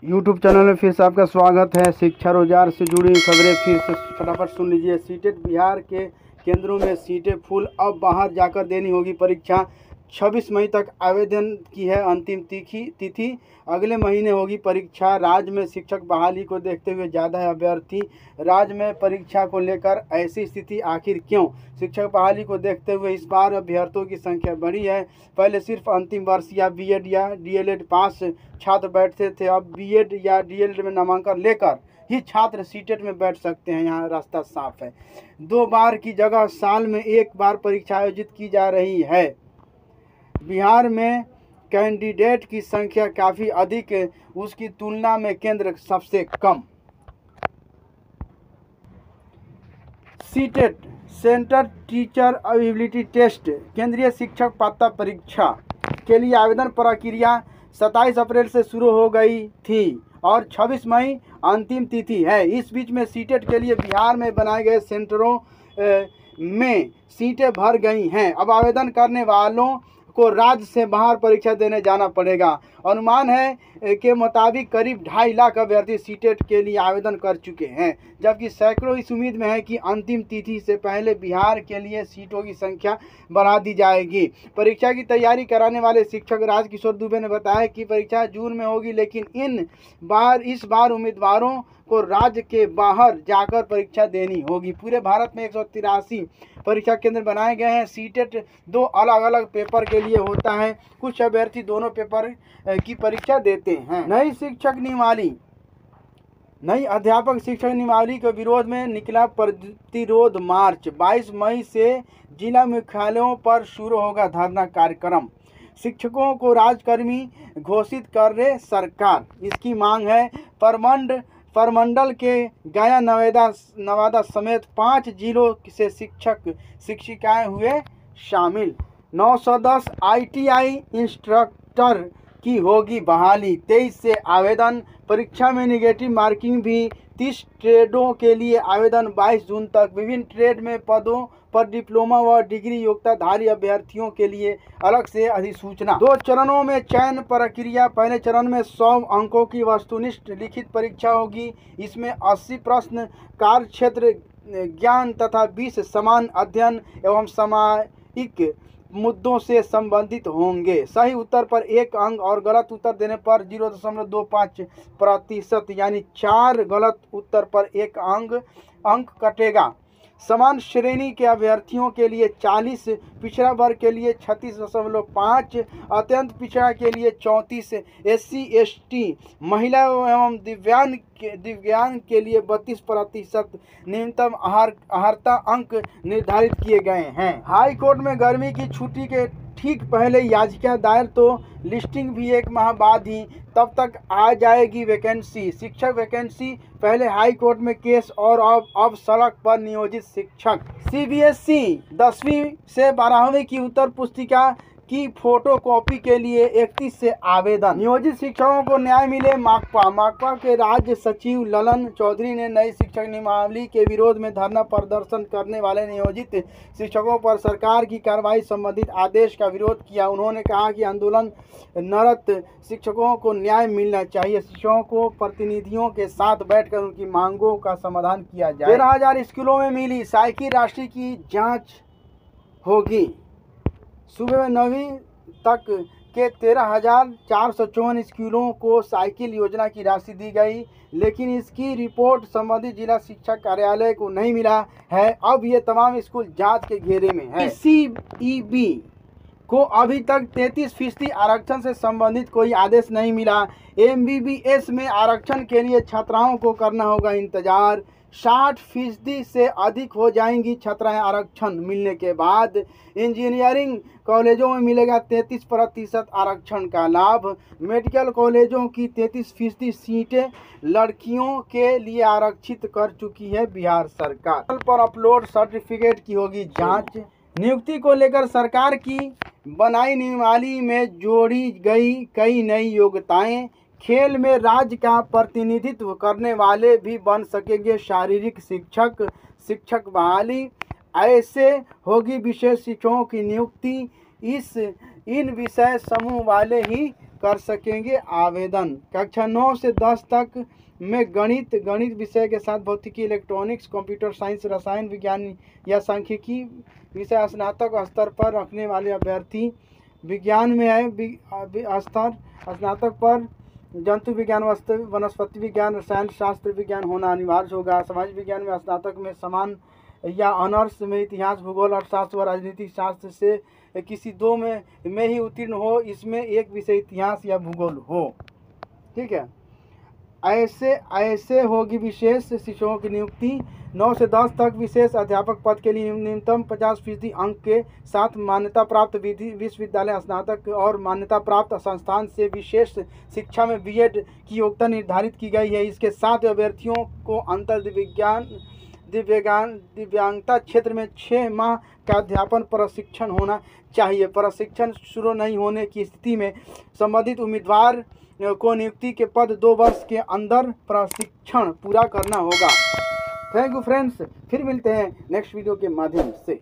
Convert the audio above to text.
YouTube channel में फिर से आपका स्वागत है। शिक्षा रोजगार से जुड़ी खबरें फिर से फटाफट सुन लीजिए। सीटेट बिहार के केंद्रों में सीटें फुल, अब बाहर जाकर देनी होगी परीक्षा। 26 मई तक आवेदन की है अंतिम तिथि। अगले महीने होगी परीक्षा। राज्य में शिक्षक बहाली को देखते हुए ज़्यादा है अभ्यर्थी। राज्य में परीक्षा को लेकर ऐसी स्थिति आखिर क्यों? शिक्षक बहाली को देखते हुए इस बार अभ्यर्थियों की संख्या बढ़ी है। पहले सिर्फ अंतिम वर्ष या बीएड या डीएलएड पास छात्र बैठते थे, अब बीएड या डीएलएड में नामांकन लेकर ही छात्र सीटेट में बैठ सकते हैं। यहाँ रास्ता साफ है। 2 बार की जगह साल में 1 बार परीक्षा आयोजित की जा रही है। बिहार में कैंडिडेट की संख्या काफ़ी अधिक है, उसकी तुलना में केंद्र सबसे कम। CTET centre teacher ability test केंद्रीय शिक्षक पात्रता परीक्षा के लिए आवेदन प्रक्रिया 27 अप्रैल से शुरू हो गई थी और 26 मई अंतिम तिथि है। इस बीच में सीटेट के लिए बिहार में बनाए गए सेंटरों में सीटें भर गई हैं। अब आवेदन करने वालों को राज्य से बाहर परीक्षा देने जाना पड़ेगा। अनुमान है के मुताबिक करीब 2.5 लाख अभ्यर्थी सीटेट के लिए आवेदन कर चुके हैं, जबकि सैकड़ों इस उम्मीद में है कि अंतिम तिथि से पहले बिहार के लिए सीटों की संख्या बढ़ा दी जाएगी। परीक्षा की तैयारी कराने वाले शिक्षक राजकिशोर दुबे ने बताया कि परीक्षा जून में होगी, लेकिन इस बार उम्मीदवारों को राज्य के बाहर जाकर परीक्षा देनी होगी। पूरे भारत में 183 परीक्षा केंद्र बनाए गए हैं। सीटेट 2 अलग अलग पेपर के लिए होता है। कुछ अभ्यर्थी दोनों पेपर की परीक्षा देते हैं। नई अध्यापक शिक्षक नियमावली के विरोध में निकला प्रतिरोध मार्च। 22 मई से जिला मुख्यालयों पर शुरू होगा धरना कार्यक्रम। शिक्षकों को राजकर्मी घोषित कर रहे सरकार, इसकी मांग है। परमंडल के गया नवादा समेत 5 जिलों से शिक्षक शिक्षिकाएं हुए शामिल। 910 ITI इंस्ट्रक्टर की होगी बहाली। 23 से आवेदन। परीक्षा में निगेटिव मार्किंग भी। 30 ट्रेडों के लिए आवेदन 22 जून तक। विभिन्न ट्रेड में पदों पर डिप्लोमा व डिग्री योग्यताधारी अभ्यर्थियों के लिए अलग से अधिसूचना। 2 चरणों में चयन प्रक्रिया। पहले चरण में 100 अंकों की वस्तुनिष्ठ लिखित परीक्षा होगी। इसमें 80 प्रश्न कार्यक्षेत्र ज्ञान तथा 20 समान अध्ययन एवं सामायिक मुद्दों से संबंधित होंगे। सही उत्तर पर 1 अंक और गलत उत्तर देने पर 0.25% यानी 4 गलत उत्तर पर 1 अंक कटेगा। समान श्रेणी के अभ्यर्थियों के लिए 40, पिछड़ा वर्ग के लिए 36.5, अत्यंत पिछड़ा के लिए 34, SC ST महिला एवं दिव्यांग के लिए 32% न्यूनतम अर्हता अंक निर्धारित किए गए हैं। हाई कोर्ट में गर्मी की छुट्टी के ठीक पहले याचिका दायर, तो लिस्टिंग भी 1 माह बाद ही, तब तक आ जाएगी वैकेंसी। शिक्षक वैकेंसी पहले हाई कोर्ट में केस और अब सड़क पर नियोजित शिक्षक। CBSE 10वीं से 12वीं की उत्तर पुस्तिका की फोटो कॉपी के लिए 31 से आवेदन। नियोजित शिक्षकों को न्याय मिले। माकपा के राज्य सचिव ललन चौधरी ने नई शिक्षक नियमावली के विरोध में धरना प्रदर्शन करने वाले नियोजित शिक्षकों पर सरकार की कार्रवाई संबंधित आदेश का विरोध किया। उन्होंने कहा कि आंदोलनरत शिक्षकों को न्याय मिलना चाहिए। शिक्षकों को प्रतिनिधियों के साथ बैठकर उनकी मांगों का समाधान किया जाए। 13,000 स्कूलों में मिली साइकिल। राशि की जाँच होगी। सुबह में 9वीं तक के 13,454 स्कूलों को साइकिल योजना की राशि दी गई, लेकिन इसकी रिपोर्ट संबंधित जिला शिक्षा कार्यालय को नहीं मिला है। अब ये तमाम स्कूल जांच के घेरे में है। CEB को अभी तक 33% आरक्षण से संबंधित कोई आदेश नहीं मिला। MBBS में आरक्षण के लिए छात्राओं को करना होगा इंतजार। 60% से अधिक हो जाएंगी छात्राएं आरक्षण मिलने के बाद। इंजीनियरिंग कॉलेजों में मिलेगा 33% आरक्षण का लाभ। मेडिकल कॉलेजों की 33% सीटें लड़कियों के लिए आरक्षित कर चुकी है बिहार सरकार। पर अपलोड सर्टिफिकेट की होगी जांच। नियुक्ति को लेकर सरकार की बनाई नियमावली में जोड़ी गई कई नई योग्यताएं। खेल में राज्य का प्रतिनिधित्व करने वाले भी बन सकेंगे शारीरिक शिक्षक बहाली। ऐसे होगी विशेष शिक्षकों की नियुक्ति। इन विषय समूह वाले ही कर सकेंगे आवेदन। कक्षा 9 से 10 तक में गणित विषय के साथ भौतिकी, इलेक्ट्रॉनिक्स, कंप्यूटर साइंस, रसायन विज्ञान या सांख्यिकी विषय स्नातक स्तर पर रखने वाले अभ्यर्थी, विज्ञान में है स्तर स्नातक पर जंतु विज्ञान, वनस्पति विज्ञान, रसायन शास्त्र विज्ञान होना अनिवार्य होगा। समाज विज्ञान में स्नातक में समान या ऑनर्स में इतिहास, भूगोल, अर्थशास्त्र व राजनीतिक शास्त्र से किसी दो में ही उत्तीर्ण हो। इसमें एक विषय इतिहास या भूगोल हो। ठीक है, ऐसे होगी विशेष शिक्षकों की नियुक्ति। 9 से 10 तक विशेष अध्यापक पद के लिए न्यूनतम 50% अंक के साथ मान्यता प्राप्त विश्वविद्यालय, स्नातक और मान्यता प्राप्त संस्थान से विशेष शिक्षा में बीएड की योग्यता निर्धारित की गई है। इसके साथ अभ्यर्थियों को अंतर दिव्यांगता क्षेत्र में 6 माह का अध्यापन प्रशिक्षण होना चाहिए। प्रशिक्षण शुरू नहीं होने की स्थिति में संबंधित उम्मीदवार को नियुक्ति के पद 2 वर्ष के अंदर प्रशिक्षण पूरा करना होगा। थैंक यू फ्रेंड्स, फिर मिलते हैं नेक्स्ट वीडियो के माध्यम से।